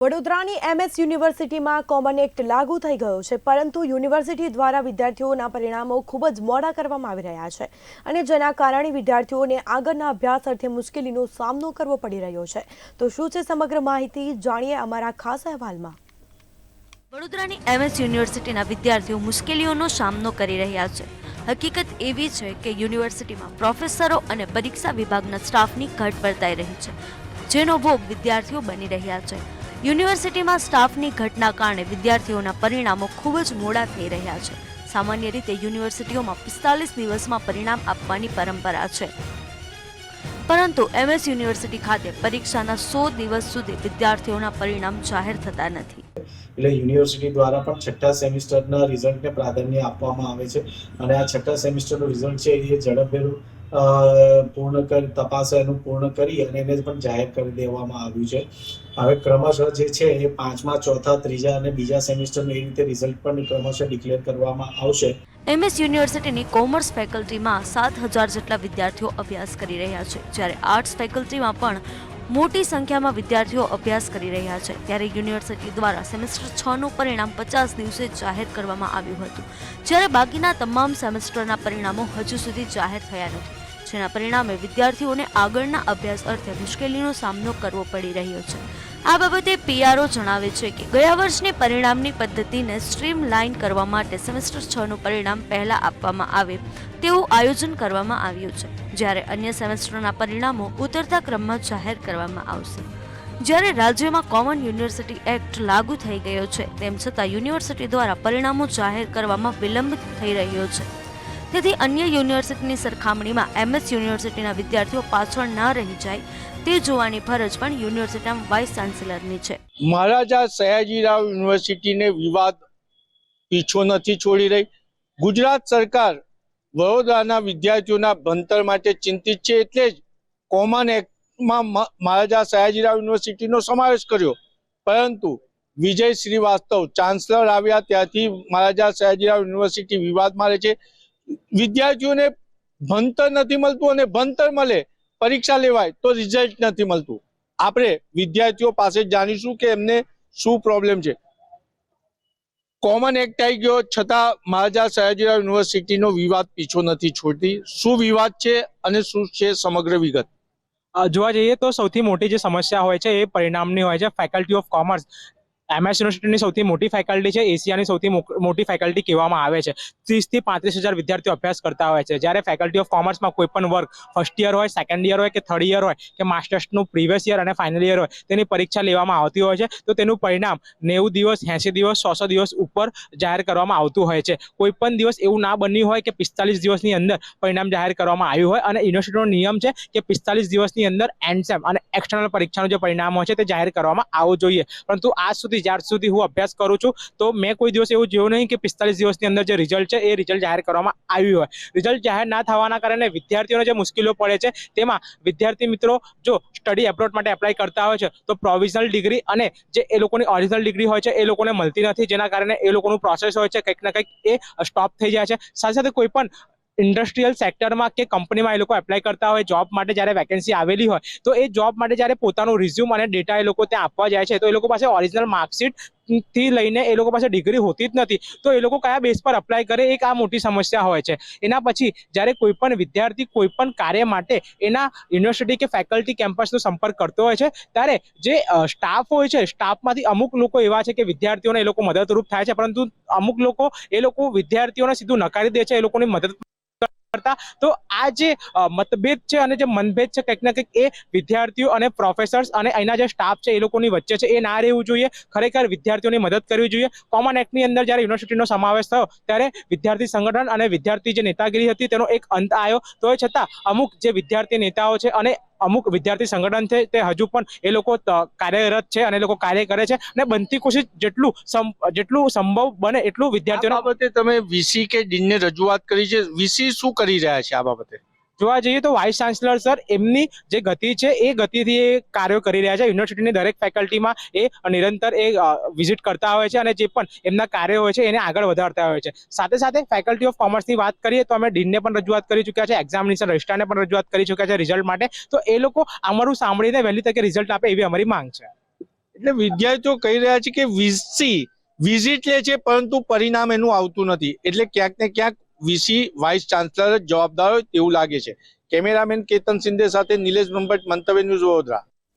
વડોદરાની એમએસ યુનિવર્સિટીમાં common act લાગુ થઈ ગયો છે, પરંતુ યુનિવર્સિટી દ્વારા વિદ્યાર્થીઓના પરિણામો ખૂબ જ મોડા કરવામાં આવી રહ્યા છે અને જેના કારણે વિદ્યાર્થીઓને આગળના અભ્યાસ અર્થે મુશ્કેલીનો સામનો કરવો પડી રહ્યો છે। તો શું છે સમગ્ર માહિતી, જાણીએ અમારા ખાસ અહેવાલમાં। વડોદરાની એમએસ યુનિવર્સિટીના વિદ્યાર્થીઓ મુશ્કેલીઓનો સામનો કરી રહ્યા છે। હકીકત એવી છે કે યુનિવર્સિટીમાં પ્રોફેસરો અને પરીક્ષા વિભાગના સ્ટાફની ઘટ વર્તાઈ રહી છે, જેનો ભોગ વિદ્યાર્થીઓ બની રહ્યા છે। યુનિવર્સિટીમાં સ્ટાફની ઘટના કારણે વિદ્યાર્થીઓના પરિણામો ખૂબ જ મોડા થઈ રહ્યા છે। સામાન્ય રીતે યુનિવર્સિટીઓમાં 45 દિવસમાં પરિણામ આપવાની પરંપરા છે, પરંતુ એમએસ યુનિવર્સિટી ખાતે પરીક્ષાના 100 દિવસ સુધી વિદ્યાર્થીઓના પરિણામ જાહેર થતા નથી। એટલે યુનિવર્સિટી દ્વારા પણ છઠ્ઠા સેમિસ્ટરના રિઝલ્ટને પ્રાધાન્ય આપવામાં આવે છે અને આ છઠ્ઠા સેમિસ્ટરનું રિઝલ્ટ છે એ ઝડપભેર પૂર્ણ કરી અને એને પણ જાહેર કરી દેવામાં આવ્યું છે। હવે ક્રમશઃ જે છે એ પાંચમા, ચોથા, ત્રીજા અને બીજા સેમિસ્ટરનું એ રીતે રિઝલ્ટ પણ ક્રમશઃ ડિક્લેર કરવામાં આવશે। એમએસ યુનિવર્સિટીની કોમર્સ ફેકલ્ટીમાં 7000 જેટલા વિદ્યાર્થીઓ અભ્યાસ કરી રહ્યા છે, જ્યારે આર્ટ્સ ફેકલ્ટીમાં પણ મોટી સંખ્યામાં વિદ્યાર્થીઓ અભ્યાસ કરી રહ્યા છે। ત્યારે યુનિવર્સિટી દ્વારા સેમેસ્ટર 6નું પરિણામ 50 દિવસે જાહેર કરવામાં આવ્યું હતું, જ્યારે બાકીના તમામ સેમેસ્ટરના પરિણામો હજુ સુધી જાહેર થયા નથી, જેના પરિણામે વિદ્યાર્થીઓને આગળના અભ્યાસ અર્થે મુશ્કેલીનો સામનો કરવો પડી રહ્યો છે। આ બાબતે પીઆરઓ જણાવે છે કે ગયા વર્ષની પરિણામની પદ્ધતિને સ્ટ્રીમલાઇન કરવા માટે સેમેસ્ટર 6નું પરિણામ પહેલા આપવામાં આવે તેવું આયોજન કરવામાં આવ્યું છે, જ્યારે અન્ય સેમેસ્ટરના પરિણામો ઉતરતા ક્રમમાં જાહેર કરવામાં આવશે। જ્યારે રાજ્યમાં કોમન યુનિવર્સિટી એક્ટ લાગુ થઈ ગયો છે, તેમ છતાં યુનિવર્સિટી દ્વારા પરિણામો જાહેર કરવામાં વિલંબ થઈ રહ્યો છે, તેથી અન્ય યુનિવર્સિટીની સરખામણીમાં એમએસ યુનિવર્સિટીના વિદ્યાર્થીઓ પાછળ ન રહી જાય તે જોવાની ફરજ પણ યુનિવર્સિટીના વાઇસ ચાન્સેલરની છે। મહારાજા સયાજીરાવ યુનિવર્સિટીને વિવાદ પીછો નથી છોડી રહી। ગુજરાત સરકાર વડોદરાના વિદ્યાર્થીઓના ભણતર માટે ચિંતિત છે, એટલે જ કોમન એક્ટમાં મહારાજા સયાજીરાવ યુનિવર્સિટીનો સમાવેશ કર્યો, પરંતુ વિજય શ્રીવાસ્તવ ચાન્સલર આવ્યા ત્યારથી મહારાજા સયાજીરાવ યુનિવર્સિટી વિવાદમાં રહે છે। વિદ્યાર્થીઓને ભણતર નથી મળતું અને ભણતર મળે, પરીક્ષા લેવાય તો રિઝલ્ટ નથી મળતું। આપણે વિદ્યાર્થીઓ પાસે જાણીશું કે એમને શું પ્રોબ્લેમ છે। કોમન એક્ટ આવી ગયો છતાં મહારાજા સયાજીરાવ યુનિવર્સિટીનો વિવાદ પીછો નથી છોડતી। શું વિવાદ છે અને શું છે સમગ્ર વિગત? જોવા જઈએ તો સૌથી મોટી જે સમસ્યા હોય છે એ પરિણામની હોય છે। ફેકલ્ટી ઓફ કોમર્સ એમએસ યુનિવર્સિટીની સૌથી મોટી ફેકલ્ટી છે, એશિયાની સૌથી મોટી ફેકલ્ટી કહેવામાં આવે છે। 30 થી 35 હજાર વિદ્યાર્થીઓ અભ્યાસ કરતા હોય છે, જ્યારે ફેકલ્ટી ઓફ કોમર્સમાં કોઈ પણ વર્ગ ફર્સ્ટ યર હોય, સેકન્ડ યર હોય કે થર્ડ યર હોય કે માસ્ટર્સનું પ્રીવિયસ યર અને ફાઇનલ યર હોય તેની પરીક્ષા લેવામાં આવતી હોય છે, તો તેનું પરિણામ 90 દિવસ, 80 દિવસ, 100 દિવસ ઉપર જાહેર કરવામાં આવતું હોય છે। કોઈ પણ દિવસ એવું ના બન્યું હોય કે 45 દિવસની અંદર પરિણામ જાહેર કરવામાં આવ્યું હોય, અને યુનિવર્સિટીનો નિયમ છે કે 45 દિવસની અંદર એન્ડસેમ અને એક્સટર્નલ પરીક્ષાનું જે પરિણામ હોય છે તે જાહેર કરવામાં આવવું જોઈએ, પરંતુ આજ સુધી જ્યાર સુધી હું અભ્યાસ કરું છું તો મેં કોઈ દિવસ એવું જોયું નહીં કે 45 દિવસની અંદર જે રિઝલ્ટ છે એ રિઝલ્ટ જાહેર કરવામાં આવ્યું હોય। રિઝલ્ટ જાહેર ના થવાના કારણે વિદ્યાર્થીઓને જે મુશ્કેલીઓ પડે છે, તેમાં વિદ્યાર્થી મિત્રો જો સ્ટડી એબ્રોડ માટે એપ્લાય કરતા હોય છે તો પ્રોવિઝનલ ડિગ્રી અને જે એ લોકોની ઓરિજિનલ ડિગ્રી હોય છે એ લોકોને મળતી નથી, જેના કારણે એ લોકોનું પ્રોસેસ હોય છે કંઈક ના કંઈક એ સ્ટોપ થઈ જાય છે। સાથે સાથે કોઈ પણ ઇન્ડસ્ટ્રીયલ સેક્ટરમાં કે કંપનીમાં એ લોકો એપ્લાય કરતા હોય જોબ માટે, જ્યારે વેકેન્સી આવેલી હોય તો એ જોબ માટે જ્યારે પોતાનું રિઝ્યુમ અને ડેટા એ લોકો ત્યાં આપવા જાય છે તો એ લોકો પાસે ઓરિજિનલ માર્કશીટ થી લઈને એ લોકો પાસે ડિગ્રી હોતી જ નથી, તો એ લોકો કયા બેઝ પર અપ્લાય કરે, એક આ મોટી સમસ્યા હોય છે। એના પછી જ્યારે કોઈ પણ વિદ્યાર્થી કોઈ પણ કાર્ય માટે એના યુનિવર્સિટી કે ફેકલ્ટી કેમ્પસનો સંપર્ક કરતો હોય છે, ત્યારે જે સ્ટાફ હોય છે, સ્ટાફમાંથી અમુક લોકો એવા છે કે વિદ્યાર્થીઓને એ લોકો મદદરૂપ થાય છે, પરંતુ અમુક લોકો એ લોકો વિદ્યાર્થીઓને સીધું નકારી દે છે એ લોકોની મદદ કરતા। તો આ જે મતભેદ છે અને જે મનભેદ છે કંઈક ના કંઈક એ વિદ્યાર્થીઓ અને પ્રોફેસર્સ અને અહીંના જે સ્ટાફ છે એ લોકોની વચ્ચે છે, એ ના રહેવું જોઈએ। ખરેખર વિદ્યાર્થીઓની મદદ કરવી જોઈએ। કોમન એક્ટની અંદર જ્યારે યુનિવર્સિટીનો સમાવેશ થયો ત્યારે વિદ્યાર્થી સંગઠન અને વિદ્યાર્થી જે નેતાગીરી હતી તેનો એક અંત આવ્યો, તો છતાં અમુક જે વિદ્યાર્થી નેતાઓ છે અને અમુક વિદ્યાર્થી સંગઠન છે તે હજુ પણ એ લોકો કાર્યરત છે અને એ લોકો કાર્ય કરે છે, અને બનતી કોશિશ જેટલું સંભવ બને એટલું વિદ્યાર્થીઓ બાબતે તમે વીસી કે ડીનને રજૂઆત કરી છે, વીસી શું કરી રહ્યા છે આ બાબતે? જોવા જઈએ તો વાઇસ ચાન્સલર સર એમની જે ગતિ છે એ ગતિથી એ કાર્યો કરી રહ્યા છે। યુનિવર્સિટીની દરેક ફેકલ્ટીમાં એ નિરંતર એ વિઝિટ કરતા હોય છે અને જે પણ એમના કાર્યો હોય છે એને આગળ વધારતા હોય છે। સાથે સાથે ફેકલ્ટી ઓફ કોમર્સની વાત કરીએ તો અમે ડીનને પણ રજૂઆત કરી ચૂક્યા છે, એક્ઝામિનેશન રજિસ્ટ્રારને પણ રજૂઆત કરી ચૂક્યા છે રિઝલ્ટ માટે, તો એ લોકો અમારું સાંભળીને વહેલી તકે રિઝલ્ટ આપે એવી અમારી માંગ છે। એટલે વિદ્યાર્થીઓ કહી રહ્યા છે કે વીસી વિઝિટ લે છે પરંતુ પરિણામ એનું આવતું નથી, એટલે ક્યાંક ને ક્યાંક વીસી વાઇસ ચાન્સલર જ જવાબદાર હોય તેવું લાગે છે. કેમેરામેન કેતન સિંધે સાથે નિલેશ બ્રહ્મભટ્ટ, મંતવ્ય ન્યૂઝ, વડોદરા.